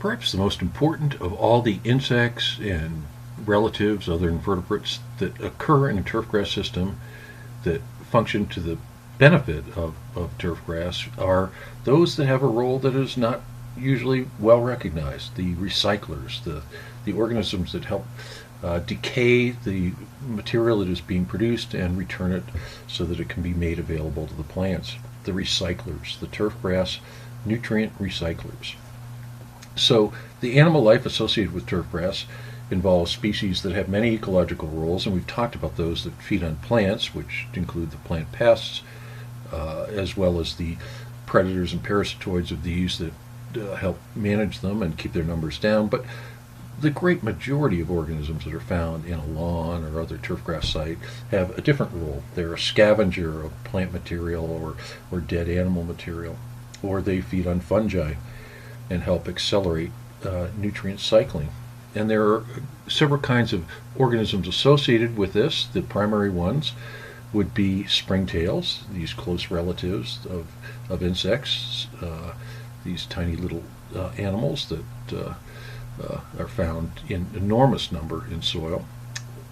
Perhaps the most important of all the insects and relatives, other invertebrates that occur in a turfgrass system that function to the benefit of turfgrass are those that have a role that is not usually well recognized. The recyclers, the organisms that help decay the material that is being produced and return it so that it can be made available to the plants. The recyclers, the turfgrass nutrient recyclers. So the animal life associated with turfgrass involves species that have many ecological roles, and we've talked about those that feed on plants, which include the plant pests, as well as the predators and parasitoids of these that help manage them and keep their numbers down. But the great majority of organisms that are found in a lawn or other turfgrass site have a different role. They're a scavenger of plant material or dead animal material, or they feed on fungi and help accelerate nutrient cycling. And there are several kinds of organisms associated with this. The primary ones would be springtails, these close relatives of insects, these tiny little animals that are found in enormous number in soil.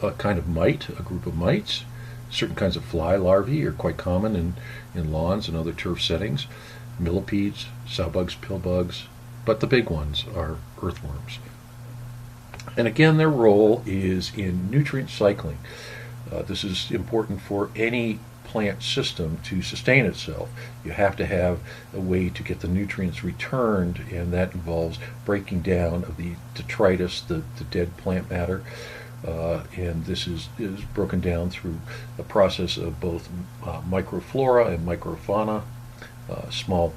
A kind of mite, a group of mites. Certain kinds of fly larvae are quite common in lawns and other turf settings. Millipedes, sowbugs, pillbugs, but the big ones are earthworms. And again, their role is in nutrient cycling. This is important for any plant system to sustain itself. You have to have a way to get the nutrients returned, and that involves breaking down of the detritus, the dead plant matter, and this is broken down through a process of both microflora and microfauna, small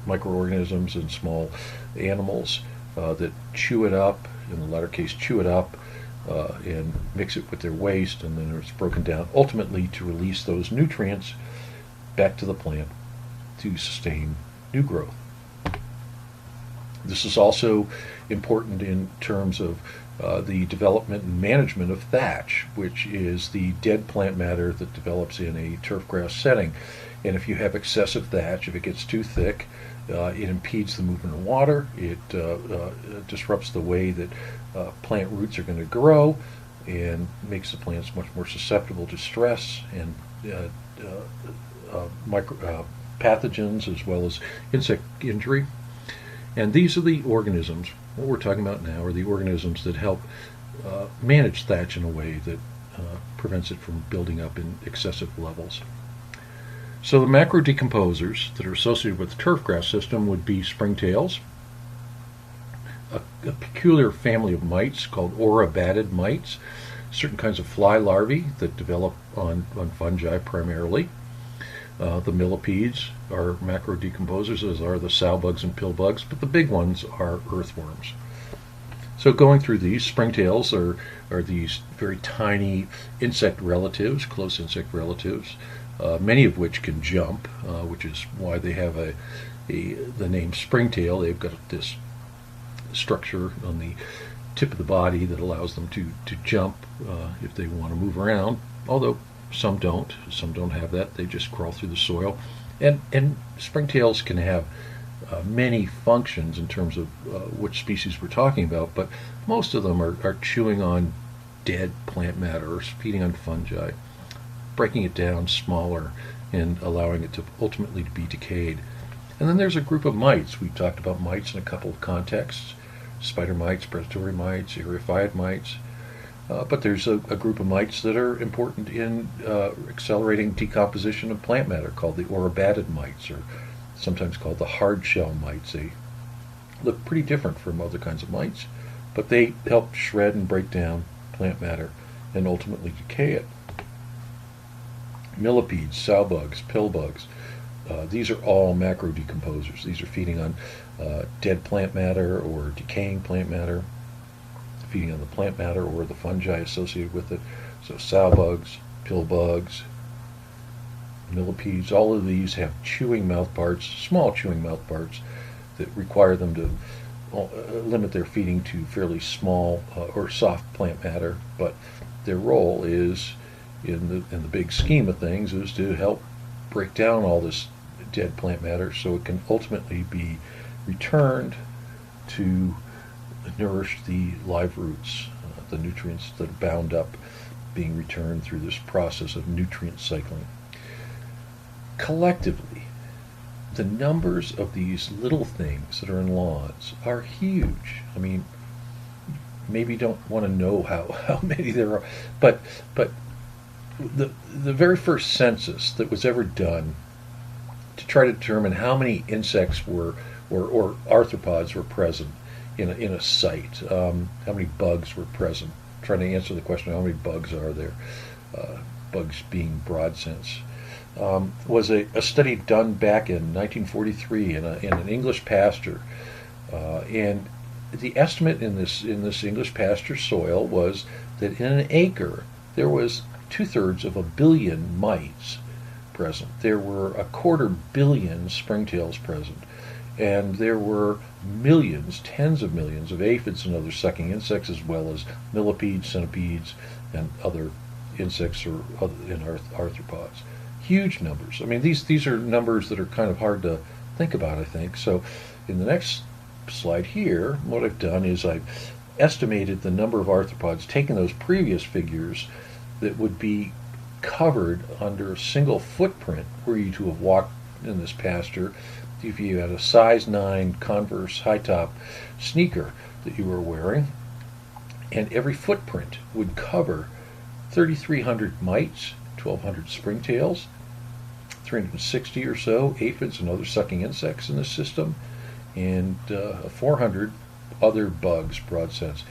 microorganisms and small animals that chew it up, in the latter case chew it up and mix it with their waste, and then it's broken down ultimately to release those nutrients back to the plant to sustain new growth. This is also important in terms of the development and management of thatch, which is the dead plant matter that develops in a turfgrass setting. And if you have excessive thatch, if it gets too thick, it impedes the movement of water, it disrupts the way that plant roots are going to grow, and makes the plants much more susceptible to stress and pathogens as well as insect injury. And these are the organisms, what we're talking about now are the organisms that help manage thatch in a way that prevents it from building up in excessive levels. So the macro decomposers that are associated with the turfgrass system would be springtails, a peculiar family of mites called aurabatid mites, certain kinds of fly larvae that develop on fungi primarily. The millipedes are macro decomposers, as are the sowbugs and pillbugs, but the big ones are earthworms. So going through these, springtails are these very tiny insect relatives, close insect relatives, many of which can jump, which is why they have the name springtail. They've got this structure on the tip of the body that allows them to jump if they want to move around, although some don't have that. They just crawl through the soil. And springtails can have many functions in terms of which species we're talking about, but most of them are chewing on dead plant matter or feeding on fungi, breaking it down smaller and allowing it to ultimately be decayed. And then there's a group of mites. We've talked about mites in a couple of contexts: spider mites, predatory mites, eriophyid mites. But there's a group of mites that are important in accelerating decomposition of plant matter called the aurabatid mites, or sometimes called the hard shell mites. They look pretty different from other kinds of mites, but they help shred and break down plant matter and ultimately decay it. Millipedes, sowbugs, pillbugs, these are all macro decomposers. These are feeding on dead plant matter or decaying plant matter, feeding on the plant matter or the fungi associated with it. So sowbugs, pillbugs, millipedes, all of these have chewing mouth parts, small chewing mouth parts, that require them to limit their feeding to fairly small or soft plant matter, but their role is, in the big scheme of things, is to help break down all this dead plant matter so it can ultimately be returned to nourish the live roots, the nutrients that are bound up being returned through this process of nutrient cycling. Collectively, the numbers of these little things that are in lawns are huge. I mean, maybe you don't want to know how many there are, but the very first census that was ever done to try to determine how many insects were or arthropods were present in a site, how many bugs were present, trying to answer the question how many bugs are there, bugs being broad sense, was a study done back in 1943 in an English pasture, and the estimate in this English pasture soil was that in an acre there was 2/3 of a billion mites present. There were 250 million springtails present, and there were millions, tens of millions of aphids and other sucking insects, as well as millipedes, centipedes, and other insects or arthropods. Huge numbers. I mean, these are numbers that are kind of hard to think about, I think. So in the next slide here, what I've done is I've estimated the number of arthropods, taking those previous figures that would be covered under a single footprint were you to have walked in this pasture. If you had a size 9 Converse high top sneaker that you were wearing, and every footprint would cover 3,300 mites, 1,200 springtails, 360 or so aphids and other sucking insects in the system, and 400 other bugs, broad sense.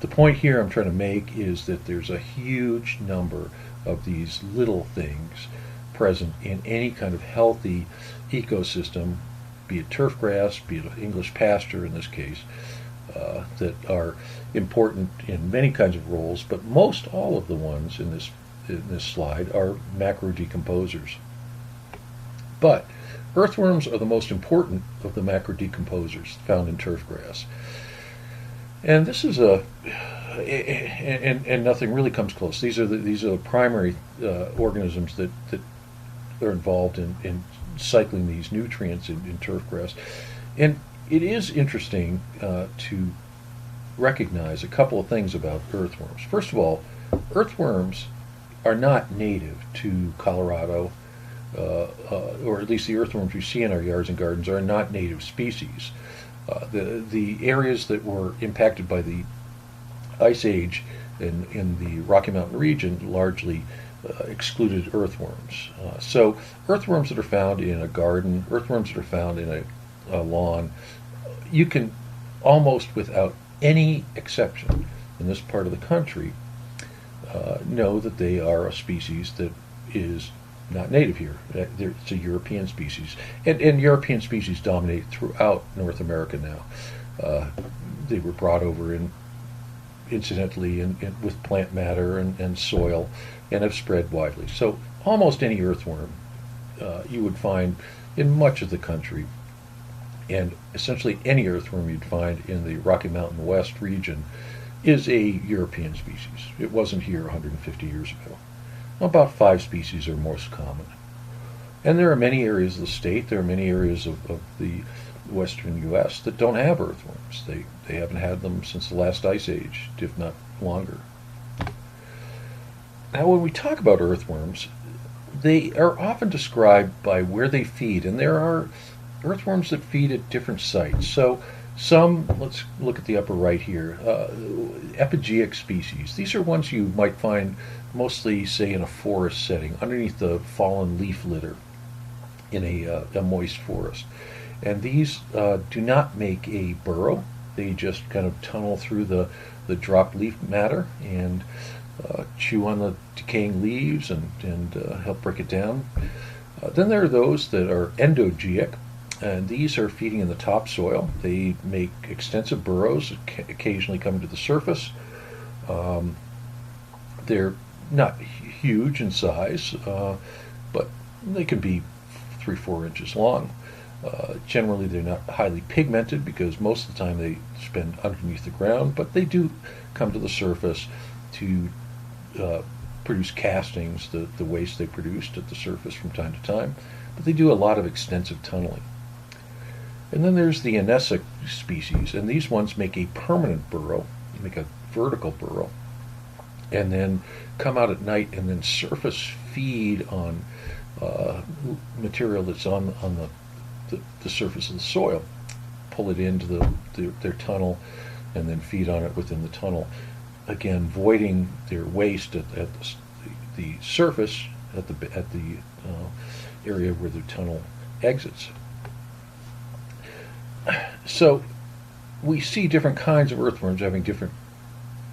The point here I'm trying to make is that there's a huge number of these little things present in any kind of healthy ecosystem, be it turfgrass, be it English pasture in this case, that are important in many kinds of roles, but most all of the ones in this slide are macro decomposers. But earthworms are the most important of the macro decomposers found in turfgrass. And this is and nothing really comes close. These are the primary organisms that are involved in cycling these nutrients in turfgrass. And it is interesting to recognize a couple of things about earthworms. First of all, earthworms are not native to Colorado, or at least the earthworms we see in our yards and gardens are not native species. The areas that were impacted by the Ice Age in the Rocky Mountain region largely excluded earthworms. So earthworms that are found in a garden, earthworms that are found in a lawn, you can almost without any exception in this part of the country know that they are a species that is not native here. It's a European species. And European species dominate throughout North America now. They were brought over incidentally with plant matter and soil and have spread widely. So almost any earthworm you would find in much of the country, and essentially any earthworm you'd find in the Rocky Mountain West region is a European species. It wasn't here 150 years ago. About 5 species are most common. And there are many areas of the state, there are many areas of the western U.S. that don't have earthworms. They haven't had them since the last ice age, if not longer. Now, when we talk about earthworms, they are often described by where they feed, and there are earthworms that feed at different sites. So some, let's look at the upper right here, epigeic species. These are ones you might find mostly, say, in a forest setting, underneath the fallen leaf litter in a moist forest. And these do not make a burrow. They just kind of tunnel through the dropped leaf matter and chew on the decaying leaves and help break it down. Then there are those that are endogeic, and these are feeding in the topsoil. They make extensive burrows, occasionally come to the surface. They're not huge in size, but they can be 3-4 inches long. Generally, they're not highly pigmented because most of the time they spend underneath the ground, but they do come to the surface to produce castings, the waste they produced at the surface from time to time. But they do a lot of extensive tunneling. And then there's the anessic species, and these ones make a permanent burrow, make a vertical burrow, and then come out at night and then surface feed on material that's on the surface of the soil, pull it into their tunnel, and then feed on it within the tunnel. Again, voiding their waste at the surface, at the area where the tunnel exits. So we see different kinds of earthworms having different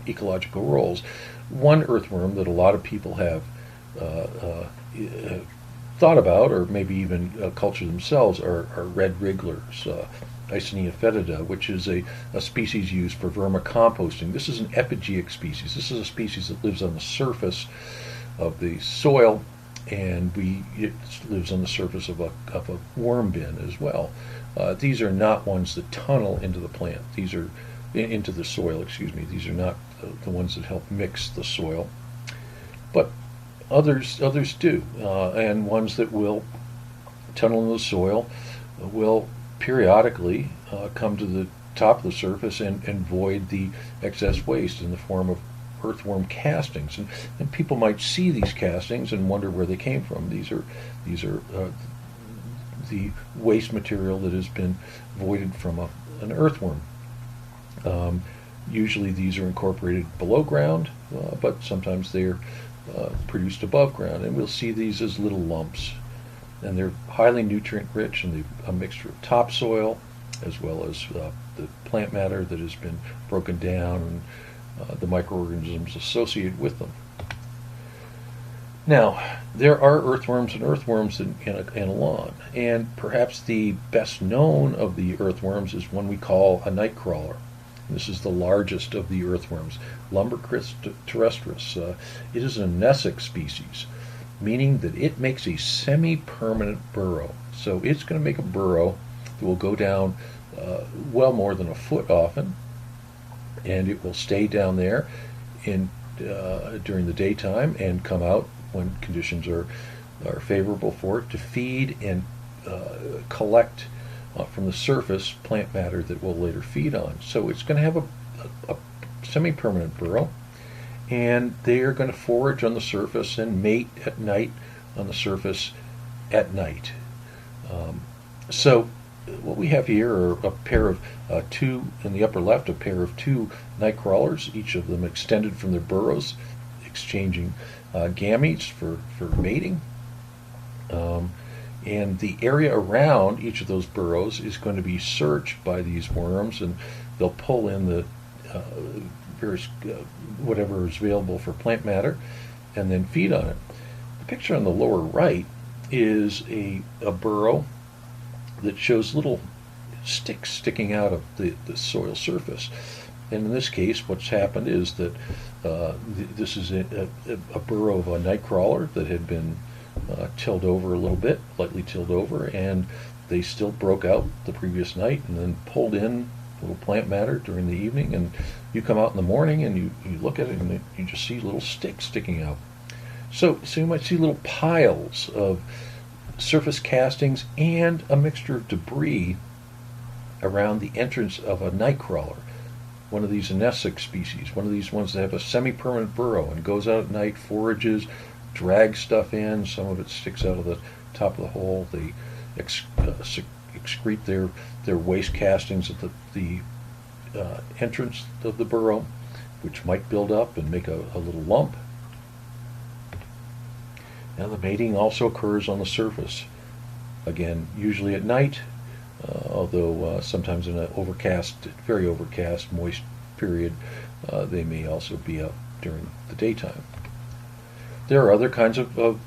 ecological roles. One earthworm that a lot of people have thought about, or maybe even cultured themselves, are red wrigglers, Icenia fetida, which is a species used for vermicomposting. This is an epigeic species. This is a species that lives on the surface of the soil, and it lives on the surface of a worm bin as well. These are not ones that tunnel into the plant. These are into the soil. Excuse me. These are not the ones that help mix the soil, but others do, and ones that will tunnel into the soil will periodically come to the top of the surface and void the excess waste in the form of earthworm castings. And people might see these castings and wonder where they came from. These are the waste material that has been voided from an earthworm. Usually these are incorporated below ground, but sometimes they're produced above ground, and we'll see these as little lumps. And they're highly nutrient rich, and they're a mixture of topsoil as well as the plant matter that has been broken down, and the microorganisms associated with them. Now, there are earthworms and earthworms in a lawn, and perhaps the best known of the earthworms is one we call a nightcrawler. This is the largest of the earthworms, Lumbricus terrestris. It is an anessic species, meaning that it makes a semi-permanent burrow. So it's going to make a burrow that will go down well more than a foot often, and it will stay down there during the daytime and come out when conditions are favorable for it to feed and collect from the surface plant matter that will later feed on. So it's going to have a semi-permanent burrow, and they are going to forage on the surface and mate at night on the surface at night. So what we have here are a pair of two, in the upper left, a pair of two night crawlers, each of them extended from their burrows, exchanging gametes for mating. And the area around each of those burrows is going to be searched by these worms, and they'll pull in the various whatever is available for plant matter and then feed on it. The picture on the lower right is a burrow that shows little sticks sticking out of the soil surface. And in this case, what's happened is that this is a burrow of a nightcrawler that had been tilled over a little bit, lightly tilled over, and they still broke out the previous night and then pulled in little plant matter during the evening. And you come out in the morning and you look at it and you just see little sticks sticking out. So you might see little piles of surface castings and a mixture of debris around the entrance of a nightcrawler, one of these anessic species, one of these ones that have a semi-permanent burrow and goes out at night, forages, drags stuff in. Some of it sticks out of the top of the hole. They excrete their waste castings at the entrance of the burrow, which might build up and make a little lump. And the mating also occurs on the surface. Again, usually at night, although sometimes in an very overcast, moist period, they may also be up during the daytime. There are other kinds of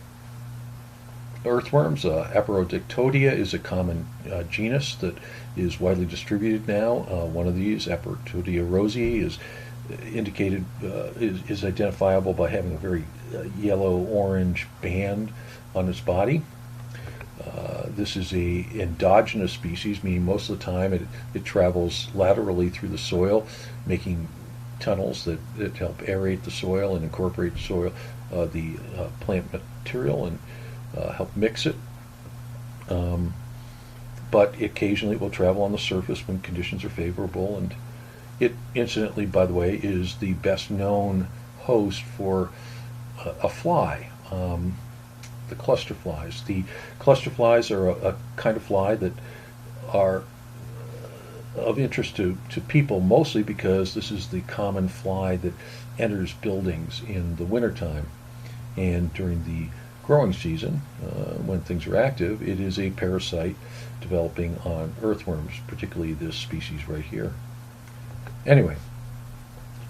earthworms. Aperodictodia is a common genus that is widely distributed now. One of these, Aperodictodia rosei, is indicated is identifiable by having a very yellow-orange band on its body. This is a endogenous species, meaning most of the time it travels laterally through the soil, making tunnels that help aerate the soil and incorporate the plant material and help mix it. but occasionally it will travel on the surface when conditions are favorable. And it, incidentally, by the way, is the best known host for a fly, the cluster flies. The cluster flies are a kind of fly that are of interest to people, mostly because this is the common fly that enters buildings in the wintertime. And during the growing season, when things are active, it is a parasite developing on earthworms, particularly this species right here. Anyway,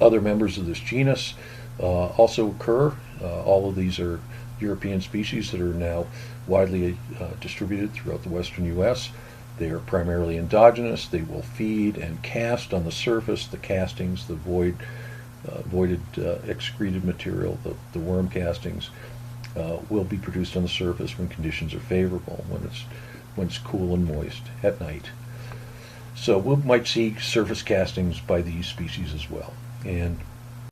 other members of this genus also occur. All of these are European species that are now widely distributed throughout the western U.S. They are primarily endogenous. They will feed and cast on the surface. The castings, the voided excreted material, the worm castings, will be produced on the surface when conditions are favorable, when it's cool and moist at night. So we might see surface castings by these species as well. And